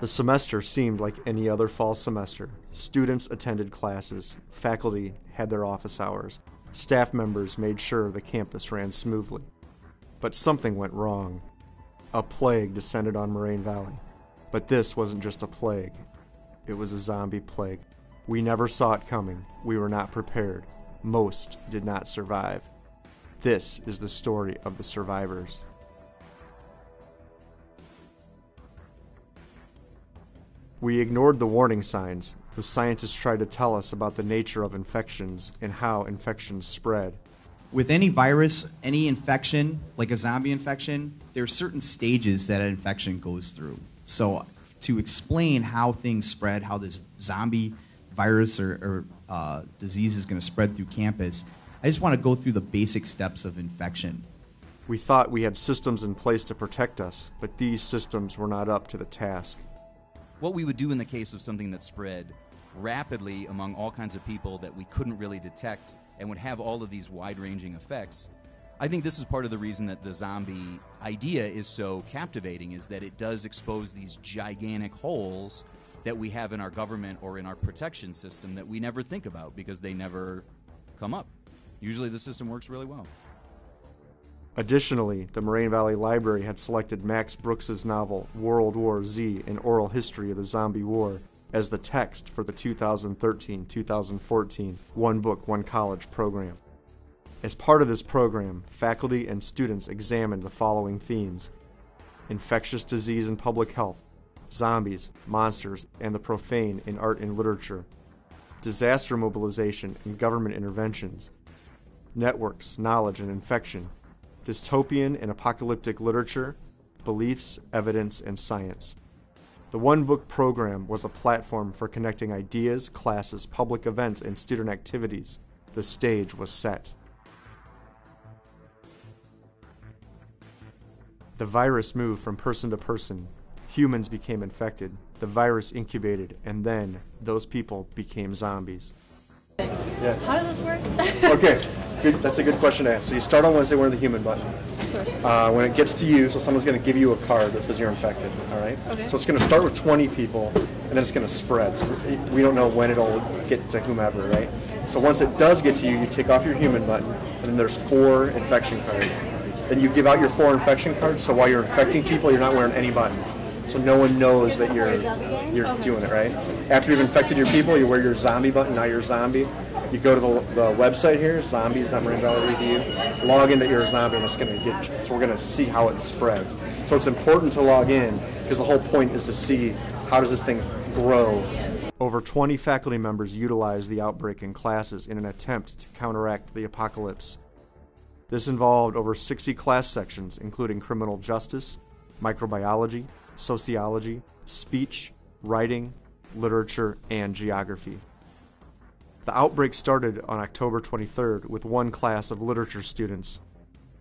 The semester seemed like any other fall semester. Students attended classes, faculty had their office hours, staff members made sure the campus ran smoothly. But something went wrong. A plague descended on Moraine Valley. But this wasn't just a plague. It was a zombie plague. We never saw it coming. We were not prepared. Most did not survive. This is the story of the survivors. We ignored the warning signs. The scientists tried to tell us about the nature of infections and how infections spread. With any virus, any infection, like a zombie infection, there are certain stages that an infection goes through. So to explain how things spread, how this zombie virus or disease is going to spread through campus, I just want to go through the basic steps of infection. We thought we had systems in place to protect us, but these systems were not up to the task. What we would do in the case of something that spread rapidly among all kinds of people that we couldn't really detect and would have all of these wide-ranging effects, I think this is part of the reason that the zombie idea is so captivating, is that it does expose these gigantic holes that we have in our government or in our protection system that we never think about because they never come up. Usually the system works really well. Additionally, the Moraine Valley Library had selected Max Brooks's novel World War Z, An Oral History of the Zombie War, as the text for the 2013-2014 One Book, One College program. As part of this program, faculty and students examined the following themes: infectious disease and public health, zombies, monsters, and the profane in art and literature, disaster mobilization and government interventions, networks, knowledge, and infection, dystopian and apocalyptic literature, beliefs, evidence, and science. The One Book program was a platform for connecting ideas, classes, public events, and student activities. The stage was set. The virus moved from person to person. Humans became infected. The virus incubated, and then those people became zombies. Yeah. How does this work? Okay, good. That's a good question to ask. So you start on Wednesday with the human button. Of course. When it gets to you, so someone's going to give you a card that says you're infected, all right? Okay. So it's going to start with 20 people, and then it's going to spread. So we don't know when it'll get to whomever, right? So once it does get to you, you take off your human button, and then there's 4 infection cards. Then you give out your 4 infection cards, so while you're infecting people, you're not wearing any buttons. So no one knows that you're doing it, right? After you've infected your people, you wear your zombie button, now you're a zombie. You go to the website here, zombies.Moraine Valley Review, log in that you're a zombie, and it's going to get you. So we're going to see how it spreads. So it's important to log in, because the whole point is to see how does this thing grow. Over 20 faculty members utilized the outbreak in classes in an attempt to counteract the apocalypse. This involved over 60 class sections, including criminal justice, microbiology, sociology, speech, writing, literature, and geography. The outbreak started on October 23rd with one class of literature students.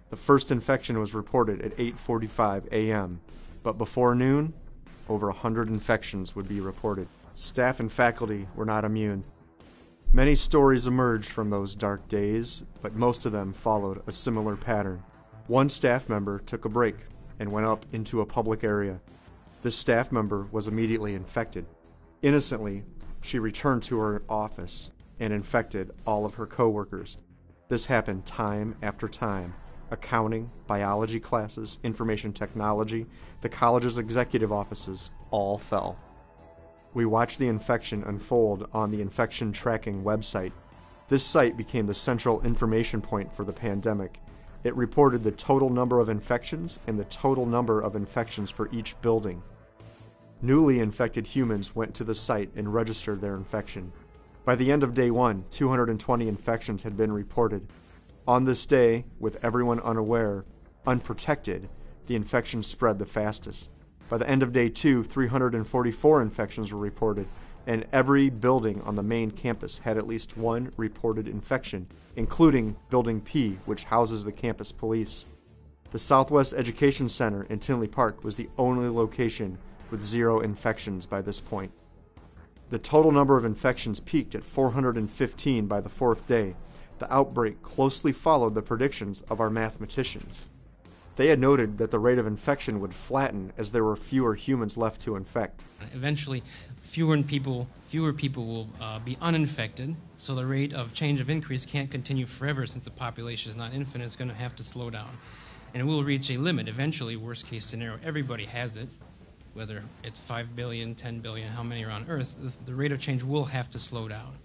The first infection was reported at 8:45 a.m., but before noon, over 100 infections would be reported. Staff and faculty were not immune. Many stories emerged from those dark days, but most of them followed a similar pattern. One staff member took a break and went up into a public area. This staff member was immediately infected. Innocently, she returned to her office and infected all of her coworkers. This happened time after time. Accounting, biology classes, information technology, the college's executive offices all fell. We watched the infection unfold on the infection tracking website. This site became the central information point for the pandemic. It reported the total number of infections and the total number of infections for each building. Newly infected humans went to the site and registered their infection. By the end of day 1, 220 infections had been reported. On this day, with everyone unaware, unprotected, the infection spread the fastest. By the end of day 2, 344 infections were reported, and every building on the main campus had at least one reported infection, including Building P, which houses the campus police. The Southwest Education Center in Tinley Park was the only location with 0 infections by this point. The total number of infections peaked at 415 by the 4th day. The outbreak closely followed the predictions of our mathematicians. They had noted that the rate of infection would flatten as there were fewer humans left to infect. Eventually, fewer people will be uninfected, so the rate of change of increase can't continue forever since the population is not infinite. It's going to have to slow down. And it will reach a limit. Eventually, worst case scenario, everybody has it, whether it's 5 billion, 10 billion, how many are on Earth, the rate of change will have to slow down.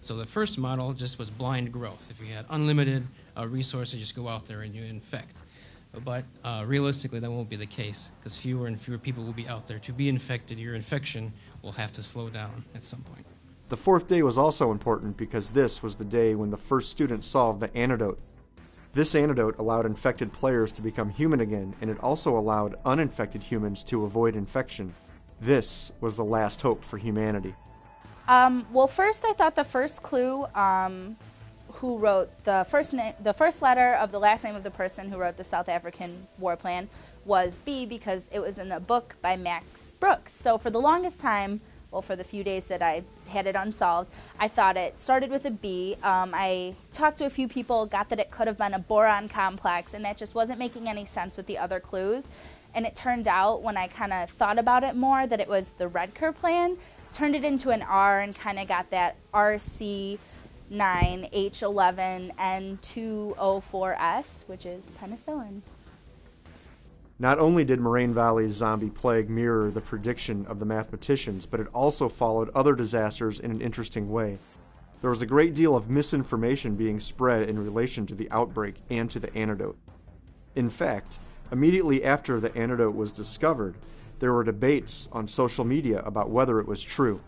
So the first model just was blind growth. If you had unlimited resources, just go out there and you infect. But realistically, that won't be the case because fewer and fewer people will be out there. To be infected, your infection will have to slow down at some point. The fourth day was also important because this was the day when the first student solved the antidote. This antidote allowed infected players to become human again, and it also allowed uninfected humans to avoid infection. This was the last hope for humanity. Well, first I thought the first clue, who wrote the first letter of the last name of the person who wrote the South African War Plan was B because it was in a book by Max Brooks. So for the longest time, well, for the few days that I had it unsolved, I thought it started with a B. I talked to a few people, got that it could have been a boron complex, and that just wasn't making any sense with the other clues. And it turned out, when I kind of thought about it more, that it was the Redker plan. Turned it into an R and kind of got that RC9H11N204S, which is penicillin. Not only did Moraine Valley's zombie plague mirror the prediction of the mathematicians, but it also followed other disasters in an interesting way. There was a great deal of misinformation being spread in relation to the outbreak and to the antidote. In fact, immediately after the antidote was discovered, there were debates on social media about whether it was true.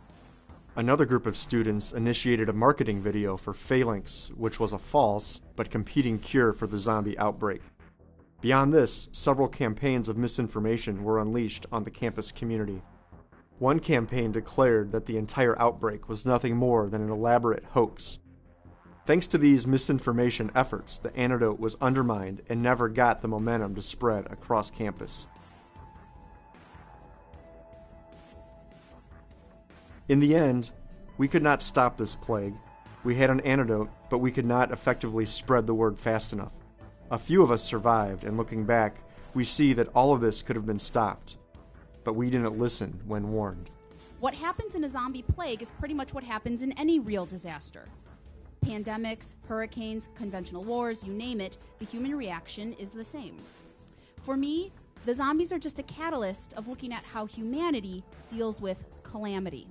Another group of students initiated a marketing video for Phalanx, which was a false but competing cure for the zombie outbreak. Beyond this, several campaigns of misinformation were unleashed on the campus community. One campaign declared that the entire outbreak was nothing more than an elaborate hoax. Thanks to these misinformation efforts, the antidote was undermined and never got the momentum to spread across campus. In the end, we could not stop this plague. We had an antidote, but we could not effectively spread the word fast enough. A few of us survived, and looking back, we see that all of this could have been stopped. But we didn't listen when warned. What happens in a zombie plague is pretty much what happens in any real disaster. Pandemics, hurricanes, conventional wars, you name it, the human reaction is the same. For me, the zombies are just a catalyst of looking at how humanity deals with calamity.